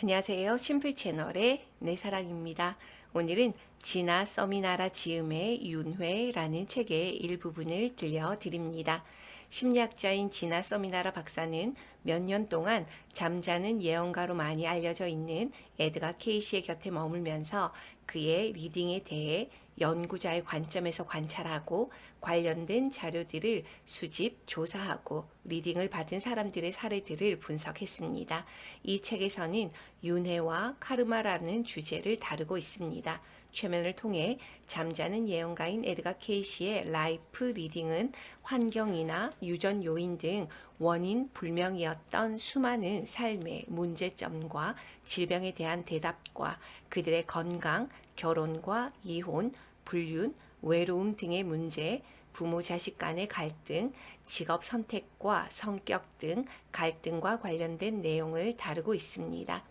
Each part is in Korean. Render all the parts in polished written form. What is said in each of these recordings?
안녕하세요. 심플 채널의 내사랑입니다. 오늘은 진아 써미나라 지음의 윤회라는 책의 일부분을 들려드립니다. 심리학자인 진아 써미나라 박사는 몇 년 동안 잠자는 예언가로 많이 알려져 있는 에드가 케이시의 곁에 머물면서 그의 리딩에 대해 연구자의 관점에서 관찰하고 관련된 자료들을 수집, 조사하고 리딩을 받은 사람들의 사례들을 분석했습니다. 이 책에서는 윤회와 카르마라는 주제를 다루고 있습니다. 최면을 통해 잠자는 예언가인 에드가 케이시의 라이프 리딩은 환경이나 유전 요인 등 원인 불명이었던 수많은 삶의 문제점과 질병에 대한 대답과 그들의 건강, 결혼과 이혼, 불륜, 외로움 등의 문제, 부모 자식 간의 갈등, 직업 선택과 성격 등 갈등과 관련된 내용을 다루고 있습니다.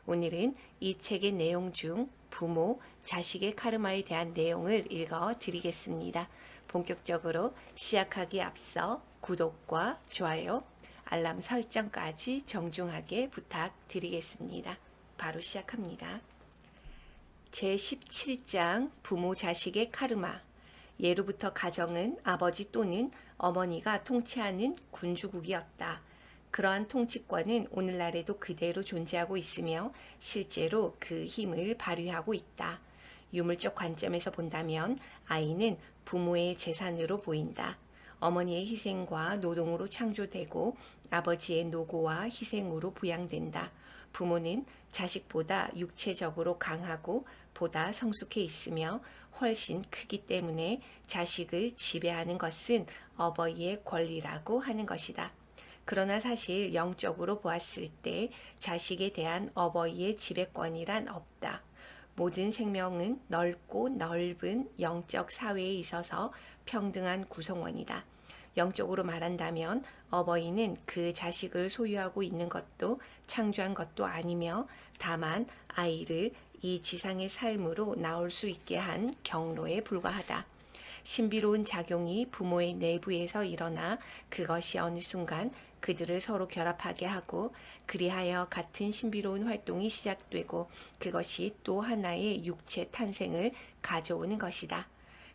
오늘은 이 책의 내용 중 부모, 자식의 카르마에 대한 내용을 읽어 드리겠습니다. 본격적으로 시작하기 앞서 구독과 좋아요, 알람 설정까지 정중하게 부탁드리겠습니다. 바로 시작합니다. 제17장 부모 자식의 카르마. 예로부터 가정은 아버지 또는 어머니가 통치하는 군주국이었다. 그러한 통치권은 오늘날에도 그대로 존재하고 있으며 실제로 그 힘을 발휘하고 있다. 유물적 관점에서 본다면 아이는 부모의 재산으로 보인다. 어머니의 희생과 노동으로 창조되고 아버지의 노고와 희생으로 부양된다. 부모는 자식보다 육체적으로 강하고 보다 성숙해 있으며 훨씬 크기 때문에 자식을 지배하는 것은 어버이의 권리라고 하는 것이다. 그러나 사실 영적으로 보았을 때 자식에 대한 어버이의 지배권이란 없다. 모든 생명은 넓고 넓은 영적 사회에 있어서 평등한 구성원이다. 영적으로 말한다면 어버이는 그 자식을 소유하고 있는 것도 창조한 것도 아니며 다만 아이를 이 지상의 삶으로 나올 수 있게 한 경로에 불과하다. 신비로운 작용이 부모의 내부에서 일어나 그것이 어느 순간 그들을 서로 결합하게 하고 그리하여 같은 신비로운 활동이 시작되고 그것이 또 하나의 육체 탄생을 가져오는 것이다.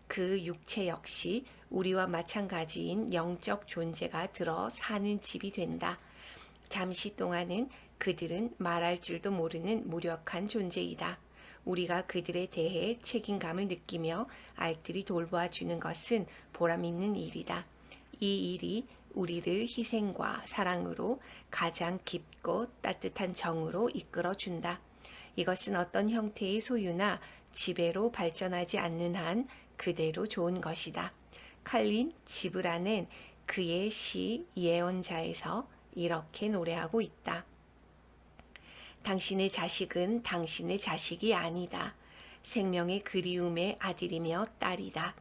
그 육체 역시 우리와 마찬가지인 영적 존재가 들어 사는 집이 된다. 잠시 동안은 그들은 말할 줄도 모르는 무력한 존재이다. 우리가 그들에 대해 책임감을 느끼며 알뜰히 돌보아 주는 것은 보람 있는 일이다. 이 일이 우리를 희생과 사랑으로 가장 깊고 따뜻한 정으로 이끌어 준다. 이것은 어떤 형태의 소유나 지배로 발전하지 않는 한 그대로 좋은 것이다. 칼린 지브라는 그의 시 예언자에서 이렇게 노래하고 있다. 당신의 자식은 당신의 자식이 아니다. 생명의 그리움의 아들이며 딸이다.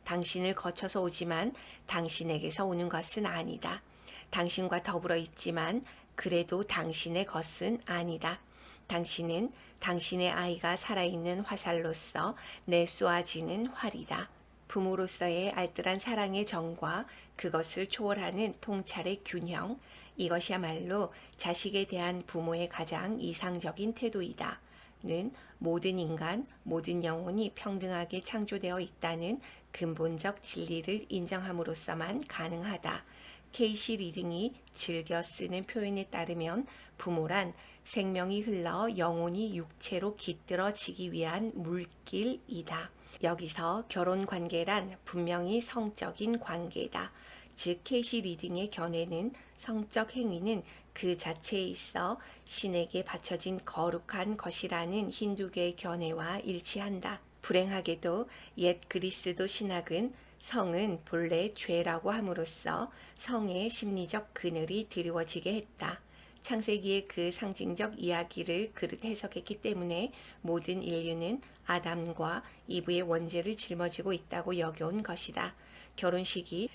당신을 거쳐서 오지만 당신에게서 오는 것은 아니다. 당신과 더불어 있지만 그래도 당신의 것은 아니다. 당신은 당신의 아이가 살아있는 화살로서 내쏘아지는 활이다. 부모로서의 알뜰한 사랑의 정과 그것을 초월하는 통찰의 균형, 이것이야말로 자식에 대한 부모의 가장 이상적인 태도이다. 는 모든 인간, 모든 영혼이 평등하게 창조되어 있다는 근본적 진리를 인정함으로써만 가능하다. 케이시 리딩이 즐겨 쓰는 표현에 따르면 부모란 생명이 흘러 영혼이 육체로 깃들어지기 위한 물길이다. 여기서 결혼 관계란 분명히 성적인 관계다. 즉 케이시 리딩의 견해는 성적 행위는 그 자체에 있어 신에게 바쳐진 거룩한 것이라는 힌두교의 견해와 일치한다. 불행하게도 옛 그리스도 신학은 성은 본래 죄라고 함으로써 성의 심리적 그늘이 드리워지게 했다. 창세기의 그 상징적 이야기를 그릇 해석했기 때문에 모든 인류는 아담과 이브의 원죄를 짊어지고 있다고 여겨온 것이다. 결혼식이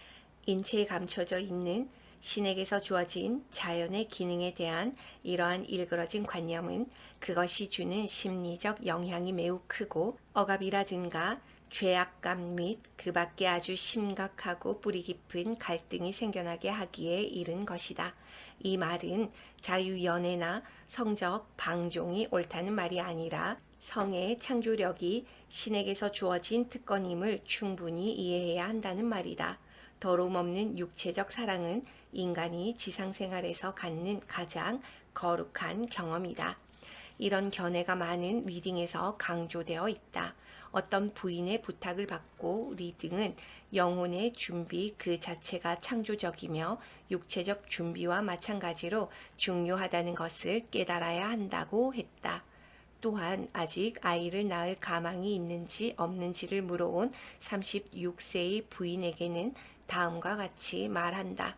인체에 감춰져 있는 신에게서 주어진 자연의 기능에 대한 이러한 일그러진 관념은 그것이 주는 심리적 영향이 매우 크고 억압이라든가 죄악감 및 그 밖에 아주 심각하고 뿌리 깊은 갈등이 생겨나게 하기에 이른 것이다. 이 말은 자유연애나 성적 방종이 옳다는 말이 아니라 성의 창조력이 신에게서 주어진 특권임을 충분히 이해해야 한다는 말이다. 더러움 없는 육체적 사랑은 인간이 지상생활에서 갖는 가장 거룩한 경험이다. 이런 견해가 많은 리딩에서 강조되어 있다. 어떤 부인의 부탁을 받고 리딩은 영혼의 준비 그 자체가 창조적이며 육체적 준비와 마찬가지로 중요하다는 것을 깨달아야 한다고 했다. 또한 아직 아이를 낳을 가망이 있는지 없는지를 물어온 36세의 부인에게는 다음과 같이 말한다.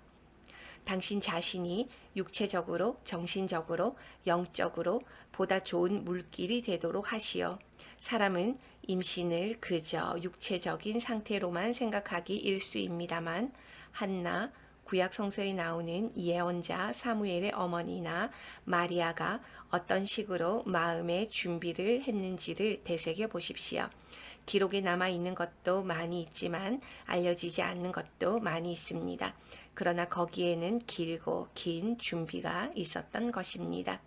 당신 자신이 육체적으로, 정신적으로, 영적으로 보다 좋은 물길이 되도록 하시오. 사람은 임신을 그저 육체적인 상태로만 생각하기 일쑤입니다만 한나, 구약 성서에 나오는 예언자 사무엘의 어머니나 마리아가 어떤 식으로 마음의 준비를 했는지를 되새겨 보십시오. 기록에 남아 있는 것도 많이 있지만 알려지지 않는 것도 많이 있습니다. 그러나 거기에는 길고 긴 준비가 있었던 것입니다.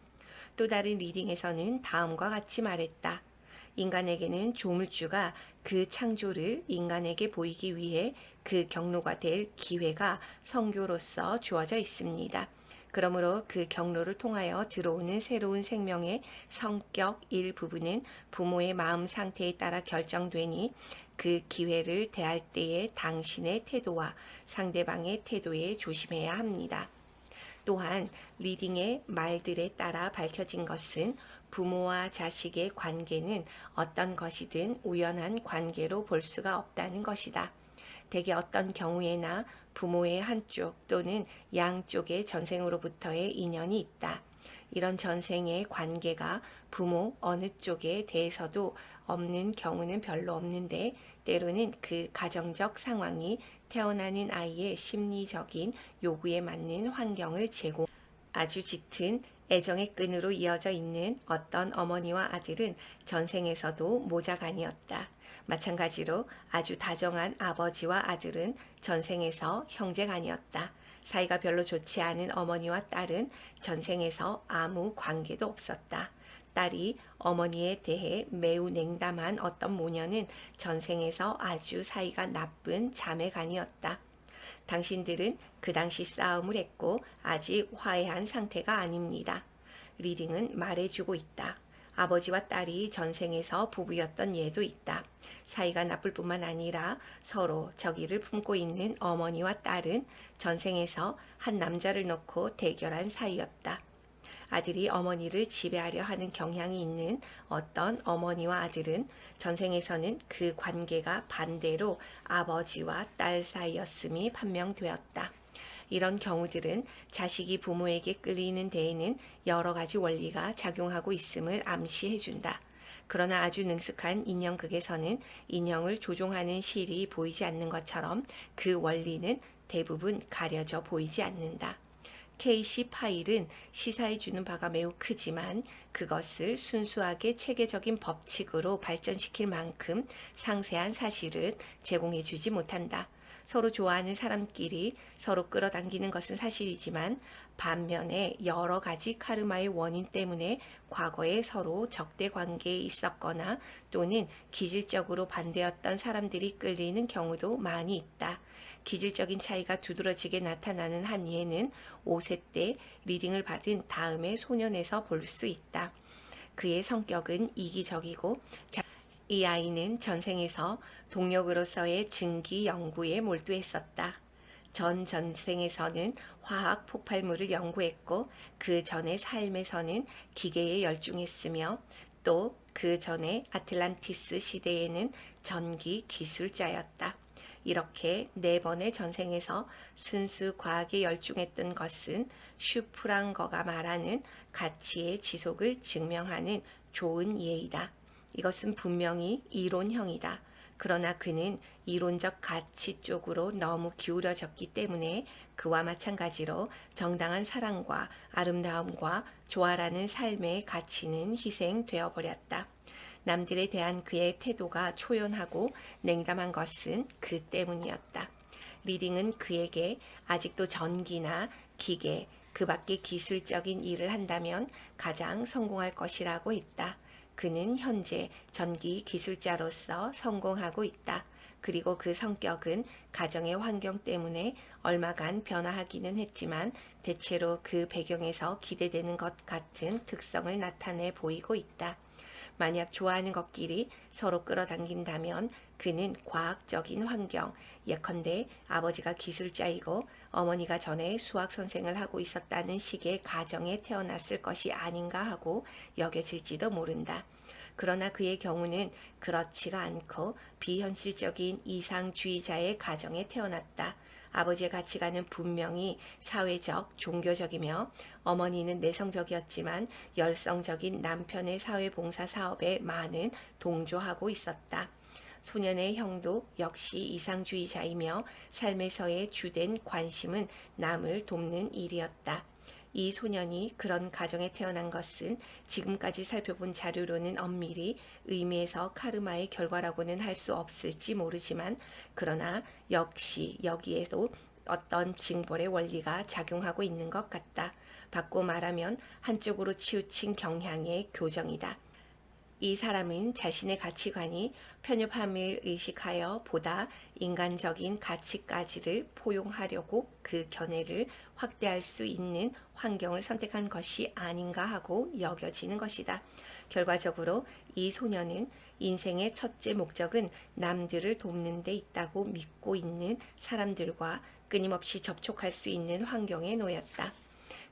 또 다른 리딩에서는 다음과 같이 말했다. 인간에게는 조물주가 그 창조를 인간에게 보이기 위해 그 경로가 될 기회가 성교로서 주어져 있습니다. 그러므로 그 경로를 통하여 들어오는 새로운 생명의 성격 일부분은 부모의 마음 상태에 따라 결정되니 그 기회를 대할 때의 당신의 태도와 상대방의 태도에 조심해야 합니다. 또한 리딩의 말들에 따라 밝혀진 것은 부모와 자식의 관계는 어떤 것이든 우연한 관계로 볼 수가 없다는 것이다. 대개 어떤 경우에나 부모의 한쪽 또는 양쪽의 전생으로부터의 인연이 있다. 이런 전생의 관계가 부모 어느 쪽에 대해서도 없는 경우는 별로 없는데 때로는 그 가정적 상황이 태어나는 아이의 심리적인 요구에 맞는 환경을 제공. 아주 짙은 애정의 끈으로 이어져 있는 어떤 어머니와 아들은 전생에서도 모자간이었다. 마찬가지로 아주 다정한 아버지와 아들은 전생에서 형제간이었다. 사이가 별로 좋지 않은 어머니와 딸은 전생에서 아무 관계도 없었다. 딸이 어머니에 대해 매우 냉담한 어떤 모녀는 전생에서 아주 사이가 나쁜 자매간이었다. 당신들은 그 당시 싸움을 했고 아직 화해한 상태가 아닙니다. 리딩은 말해주고 있다. 아버지와 딸이 전생에서 부부였던 예도 있다. 사이가 나쁠 뿐만 아니라 서로 적의를 품고 있는 어머니와 딸은 전생에서 한 남자를 놓고 대결한 사이였다. 아들이 어머니를 지배하려 하는 경향이 있는 어떤 어머니와 아들은 전생에서는 그 관계가 반대로 아버지와 딸 사이였음이 판명되었다. 이런 경우들은 자식이 부모에게 끌리는 데에는 여러 가지 원리가 작용하고 있음을 암시해준다. 그러나 아주 능숙한 인형극에서는 인형을 조종하는 실이 보이지 않는 것처럼 그 원리는 대부분 가려져 보이지 않는다. KC 파일은 시사해 주는 바가 매우 크지만 그것을 순수하게 체계적인 법칙으로 발전시킬 만큼 상세한 사실을 제공해 주지 못한다. 서로 좋아하는 사람끼리 서로 끌어당기는 것은 사실이지만 반면에 여러 가지 카르마의 원인 때문에 과거에 서로 적대 관계에 있었거나 또는 기질적으로 반대였던 사람들이 끌리는 경우도 많이 있다. 기질적인 차이가 두드러지게 나타나는 한 예는 5세 때 리딩을 받은 다음의 소년에서 볼 수 있다. 그의 성격은 이기적이고 이 아이는 전생에서 동력으로서의 증기 연구에 몰두했었다. 전 전생에서는 화학 폭발물을 연구했고 그 전의 삶에서는 기계에 열중했으며 또 그 전에 아틀란티스 시대에는 전기 기술자였다. 이렇게 4번의 전생에서 순수 과학에 열중했던 것은 슈프랑거가 말하는 가치의 지속을 증명하는 좋은 예이다. 이것은 분명히 이론형이다. 그러나 그는 이론적 가치 쪽으로 너무 기울어졌기 때문에 그와 마찬가지로 정당한 사랑과 아름다움과 조화라는 삶의 가치는 희생되어 버렸다. 남들에 대한 그의 태도가 초연하고 냉담한 것은 그 때문이었다. 리딩은 그에게 아직도 전기나 기계, 그 밖의 기술적인 일을 한다면 가장 성공할 것이라고 했다. 그는 현재 전기 기술자로서 성공하고 있다. 그리고 그 성격은 가정의 환경 때문에 얼마간 변화하기는 했지만 대체로 그 배경에서 기대되는 것 같은 특성을 나타내 보이고 있다. 만약 좋아하는 것끼리 서로 끌어당긴다면 그는 과학적인 환경, 예컨대 아버지가 기술자이고 어머니가 전에 수학 선생을 하고 있었다는 식의 가정에 태어났을 것이 아닌가 하고 여겨질지도 모른다. 그러나 그의 경우는 그렇지가 않고 비현실적인 이상주의자의 가정에 태어났다. 아버지의 가치관은 분명히 사회적, 종교적이며 어머니는 내성적이었지만 열성적인 남편의 사회봉사 사업에 많은 동조하고 있었다. 소년의 형도 역시 이상주의자이며 삶에서의 주된 관심은 남을 돕는 일이었다. 이 소년이 그런 가정에 태어난 것은 지금까지 살펴본 자료로는 엄밀히 의미에서 카르마의 결과라고는 할 수 없을지 모르지만 그러나 역시 여기에도 어떤 징벌의 원리가 작용하고 있는 것 같다. 바꿔 말하면 한쪽으로 치우친 경향의 교정이다. 이 사람은 자신의 가치관이 편협함을 의식하여 보다 인간적인 가치까지를 포용하려고 그 견해를 확대할 수 있는 환경을 선택한 것이 아닌가 하고 여겨지는 것이다. 결과적으로 이 소년은 인생의 첫째 목적은 남들을 돕는 데 있다고 믿고 있는 사람들과 끊임없이 접촉할 수 있는 환경에 놓였다.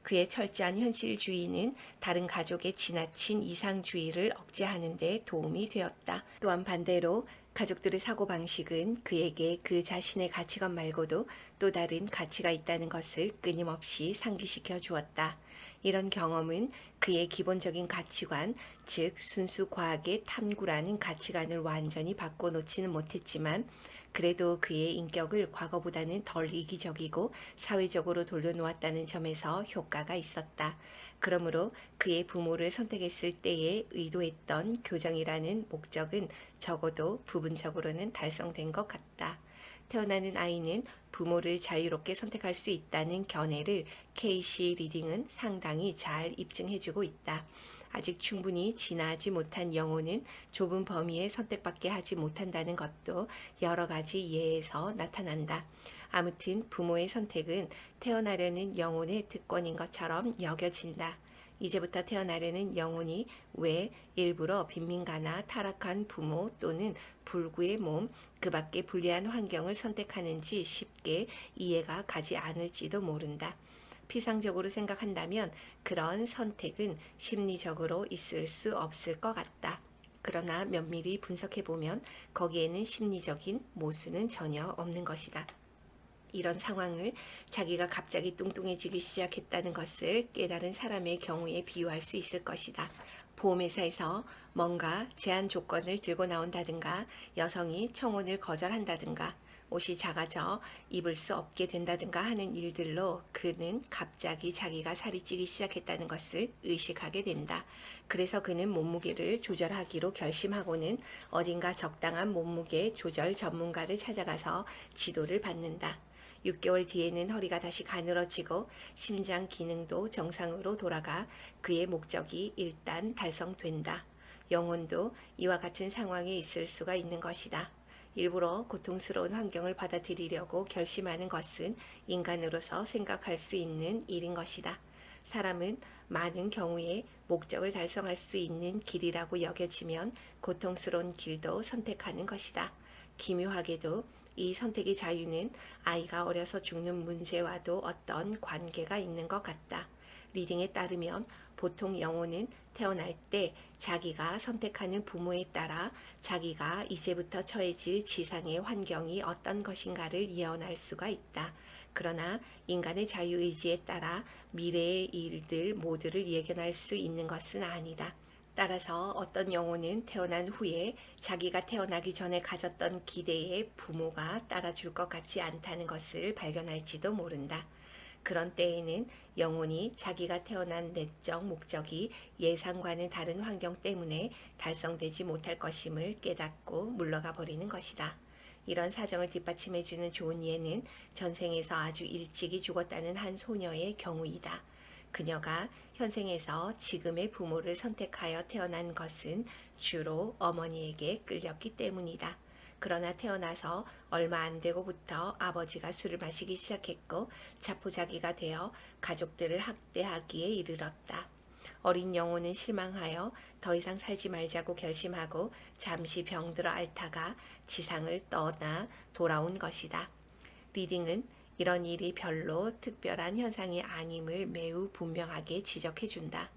그의 철저한 현실주의는 다른 가족의 지나친 이상주의를 억제하는 데 도움이 되었다. 또한 반대로 가족들의 사고방식은 그에게 그 자신의 가치관 말고도 또 다른 가치가 있다는 것을 끊임없이 상기시켜 주었다. 이런 경험은 그의 기본적인 가치관, 즉 순수 과학의 탐구라는 가치관을 완전히 바꿔놓지는 못했지만 그래도 그의 인격을 과거보다는 덜 이기적이고 사회적으로 돌려놓았다는 점에서 효과가 있었다. 그러므로 그의 부모를 선택했을 때에 의도했던 교정이라는 목적은 적어도 부분적으로는 달성된 것 같다. 태어나는 아이는 부모를 자유롭게 선택할 수 있다는 견해를 케이시 리딩은 상당히 잘 입증해주고 있다. 아직 충분히 진화하지 못한 영혼은 좁은 범위에 선택받게 하지 못한다는 것도 여러 가지 예에서 나타난다. 아무튼 부모의 선택은 태어나려는 영혼의 특권인 것처럼 여겨진다. 이제부터 태어나려는 영혼이 왜 일부러 빈민가나 타락한 부모 또는 불구의 몸, 그 밖에 불리한 환경을 선택하는지 쉽게 이해가 가지 않을지도 모른다. 피상적으로 생각한다면 그런 선택은 심리적으로 있을 수 없을 것 같다. 그러나 면밀히 분석해보면 거기에는 심리적인 모순은 전혀 없는 것이다. 이런 상황을 자기가 갑자기 뚱뚱해지기 시작했다는 것을 깨달은 사람의 경우에 비유할 수 있을 것이다. 보험회사에서 뭔가 제한 조건을 들고 나온다든가 여성이 청혼을 거절한다든가 옷이 작아져 입을 수 없게 된다든가 하는 일들로 그는 갑자기 자기가 살이 찌기 시작했다는 것을 의식하게 된다. 그래서 그는 몸무게를 조절하기로 결심하고는 어딘가 적당한 몸무게 조절 전문가를 찾아가서 지도를 받는다. 6개월 뒤에는 허리가 다시 가늘어지고 심장 기능도 정상으로 돌아가 그의 목적이 일단 달성된다. 영혼도 이와 같은 상황에 있을 수가 있는 것이다. 일부러 고통스러운 환경을 받아들이려고 결심하는 것은 인간으로서 생각할 수 있는 일인 것이다. 사람은 많은 경우에 목적을 달성할 수 있는 길이라고 여겨지면 고통스러운 길도 선택하는 것이다. 기묘하게도 이 선택의 자유는 아이가 어려서 죽는 문제와도 어떤 관계가 있는 것 같다. 리딩에 따르면 보통 영혼은 태어날 때 자기가 선택하는 부모에 따라 자기가 이제부터 처해질 지상의 환경이 어떤 것인가를 예언할 수가 있다. 그러나 인간의 자유의지에 따라 미래의 일들 모두를 예견할 수 있는 것은 아니다. 따라서 어떤 영혼은 태어난 후에 자기가 태어나기 전에 가졌던 기대에 부모가 따라줄 것 같지 않다는 것을 발견할지도 모른다. 그런 때에는 영혼이 자기가 태어난 내적 목적이 예상과는 다른 환경 때문에 달성되지 못할 것임을 깨닫고 물러가 버리는 것이다. 이런 사정을 뒷받침해주는 좋은 예는 전생에서 아주 일찍이 죽었다는 한 소녀의 경우이다. 그녀가 현생에서 지금의 부모를 선택하여 태어난 것은 주로 어머니에게 끌렸기 때문이다. 그러나 태어나서 얼마 안 되고부터 아버지가 술을 마시기 시작했고 자포자기가 되어 가족들을 학대하기에 이르렀다. 어린 영혼은 실망하여 더 이상 살지 말자고 결심하고 잠시 병들어 앓다가 지상을 떠나 돌아온 것이다. 리딩은 이런 일이 별로 특별한 현상이 아님을 매우 분명하게 지적해준다.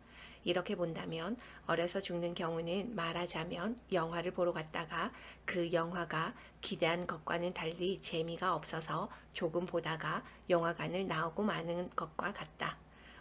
이렇게 본다면 어려서 죽는 경우는 말하자면 영화를 보러 갔다가 그 영화가 기대한 것과는 달리 재미가 없어서 조금 보다가 영화관을 나오고 마는 것과 같다.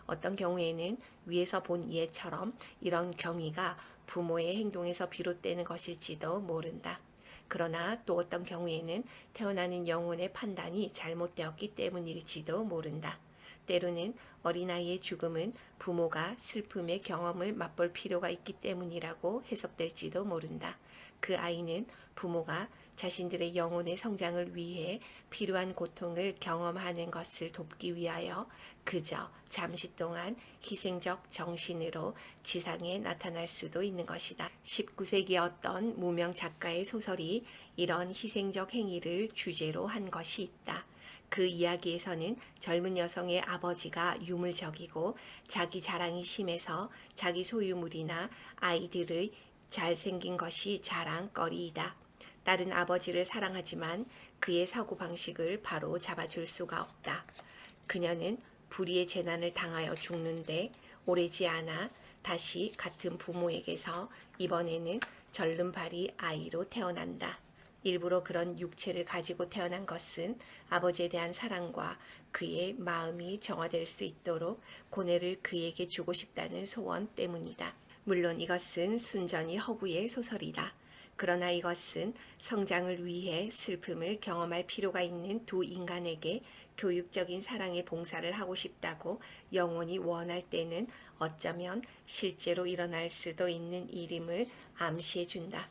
어떤 경우에는 위에서 본 예처럼 이런 경위가 부모의 행동에서 비롯되는 것일지도 모른다. 그러나 또 어떤 경우에는 태어나는 영혼의 판단이 잘못되었기 때문일지도 모른다. 때로는 어린아이의 죽음은 부모가 슬픔의 경험을 맛볼 필요가 있기 때문이라고 해석될지도 모른다. 그 아이는 부모가 자신들의 영혼의 성장을 위해 필요한 고통을 경험하는 것을 돕기 위하여 그저 잠시 동안 희생적 정신으로 지상에 나타날 수도 있는 것이다. 19세기 어떤 무명 작가의 소설이 이런 희생적 행위를 주제로 한 것이 있다. 그 이야기에서는 젊은 여성의 아버지가 유물적이고 자기 자랑이 심해서 자기 소유물이나 아이들의 잘생긴 것이 자랑거리이다. 딸은 아버지를 사랑하지만 그의 사고방식을 바로 잡아줄 수가 없다. 그녀는 불의의 재난을 당하여 죽는데 오래지 않아 다시 같은 부모에게서 이번에는 절름발이 아이로 태어난다. 일부러 그런 육체를 가지고 태어난 것은 아버지에 대한 사랑과 그의 마음이 정화될 수 있도록 고뇌를 그에게 주고 싶다는 소원 때문이다. 물론 이것은 순전히 허구의 소설이다. 그러나 이것은 성장을 위해 슬픔을 경험할 필요가 있는 두 인간에게 교육적인 사랑의 봉사를 하고 싶다고 영혼이 원할 때는 어쩌면 실제로 일어날 수도 있는 일임을 암시해 준다.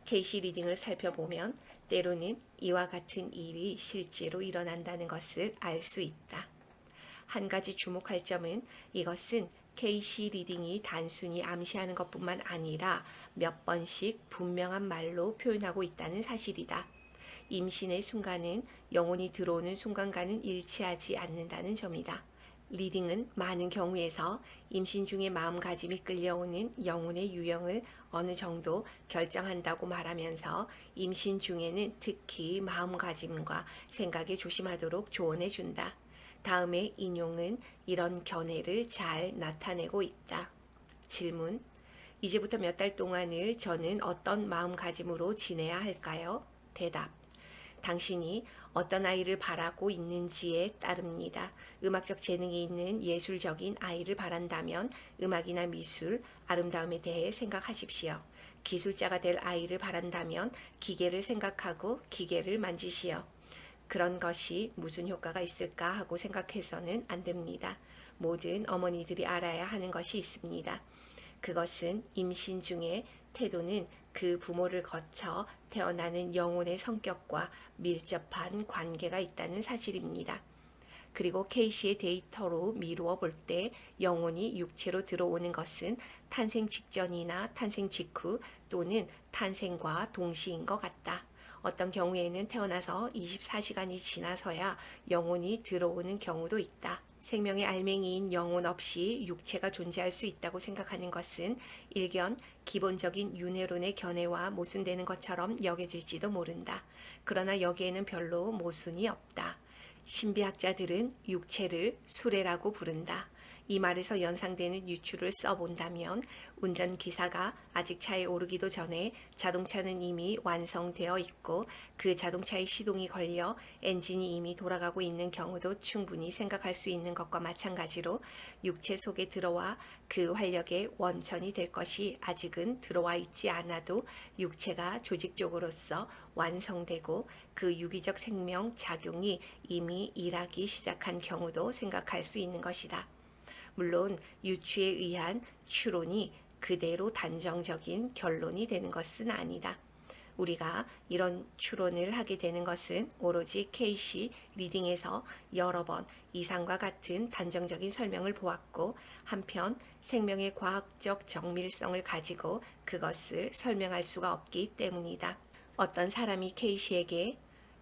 케이시 리딩을 살펴보면 때로는 이와 같은 일이 실제로 일어난다는 것을 알 수 있다. 한 가지 주목할 점은 이것은 케이시 리딩이 단순히 암시하는 것뿐만 아니라 몇 번씩 분명한 말로 표현하고 있다는 사실이다. 임신의 순간은 영혼이 들어오는 순간과는 일치하지 않는다는 점이다. 리딩은 많은 경우에서 임신 중에 마음가짐이 끌려오는 영혼의 유형을 어느 정도 결정한다고 말하면서 임신 중에는 특히 마음가짐과 생각에 조심하도록 조언해 준다. 다음의 인용은 이런 견해를 잘 나타내고 있다. 질문: 이제부터 몇 달 동안을 저는 어떤 마음가짐으로 지내야 할까요? 대답: 당신이 어떤 아이를 바라고 있는지에 따릅니다. 음악적 재능이 있는 예술적인 아이를 바란다면 음악이나 미술, 아름다움에 대해 생각하십시오. 기술자가 될 아이를 바란다면 기계를 생각하고 기계를 만지시오. 그런 것이 무슨 효과가 있을까 하고 생각해서는 안 됩니다. 모든 어머니들이 알아야 하는 것이 있습니다. 그것은 임신 중에 태도는 그 부모를 거쳐 태어나는 영혼의 성격과 밀접한 관계가 있다는 사실입니다. 그리고 케이시의 데이터로 미루어 볼 때 영혼이 육체로 들어오는 것은 탄생 직전이나 탄생 직후 또는 탄생과 동시인 것 같다. 어떤 경우에는 태어나서 24시간이 지나서야 영혼이 들어오는 경우도 있다. 생명의 알맹이인 영혼 없이 육체가 존재할 수 있다고 생각하는 것은 일견 기본적인 윤회론의 견해와 모순되는 것처럼 여겨질지도 모른다. 그러나 여기에는 별로 모순이 없다. 신비학자들은 육체를 수레라고 부른다. 이 말에서 연상되는 유추를 써본다면 운전기사가 아직 차에 오르기도 전에 자동차는 이미 완성되어 있고 그 자동차의 시동이 걸려 엔진이 이미 돌아가고 있는 경우도 충분히 생각할 수 있는 것과 마찬가지로 육체 속에 들어와 그 활력의 원천이 될 것이 아직은 들어와 있지 않아도 육체가 조직적으로서 완성되고 그 유기적 생명 작용이 이미 일하기 시작한 경우도 생각할 수 있는 것이다. 물론 유추에 의한 추론이 그대로 단정적인 결론이 되는 것은 아니다. 우리가 이런 추론을 하게 되는 것은 오로지 케이시 리딩에서 여러 번 이상과 같은 단정적인 설명을 보았고 한편 생명의 과학적 정밀성을 가지고 그것을 설명할 수가 없기 때문이다. 어떤 사람이 케이시에게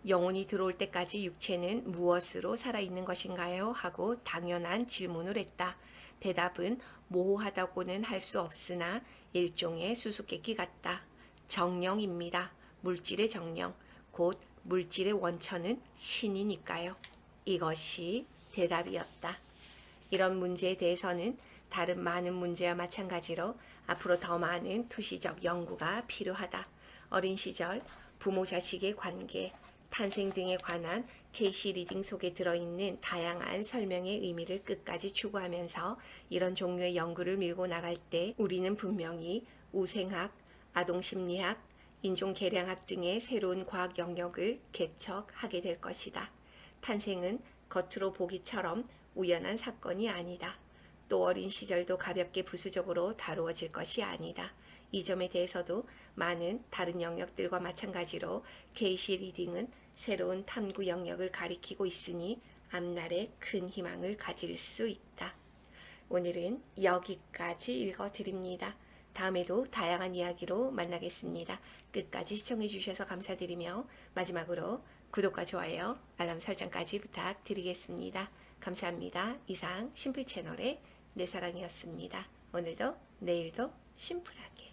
영혼이 들어올 때까지 육체는 무엇으로 살아있는 것인가요? 하고 당연한 질문을 했다. 대답은 모호하다고는 할 수 없으나 일종의 수수께끼 같다. 정령입니다. 물질의 정령, 곧 물질의 원천은 신이니까요. 이것이 대답이었다. 이런 문제에 대해서는 다른 많은 문제와 마찬가지로 앞으로 더 많은 투시적 연구가 필요하다. 어린 시절, 부모 자식의 관계, 탄생 등에 관한 케이시 리딩 속에 들어있는 다양한 설명의 의미를 끝까지 추구하면서 이런 종류의 연구를 밀고 나갈 때 우리는 분명히 우생학, 아동심리학, 인종계량학 등의 새로운 과학 영역을 개척하게 될 것이다. 탄생은 겉으로 보기처럼 우연한 사건이 아니다. 또 어린 시절도 가볍게 부수적으로 다루어질 것이 아니다. 이 점에 대해서도 많은 다른 영역들과 마찬가지로 케이시 리딩은 새로운 탐구 영역을 가리키고 있으니 앞날에 큰 희망을 가질 수 있다. 오늘은 여기까지 읽어드립니다. 다음에도 다양한 이야기로 만나겠습니다. 끝까지 시청해 주셔서 감사드리며 마지막으로 구독과 좋아요, 알람 설정까지 부탁드리겠습니다. 감사합니다. 이상 심플 채널의 내 사랑이었습니다. 오늘도 내일도 심플하게.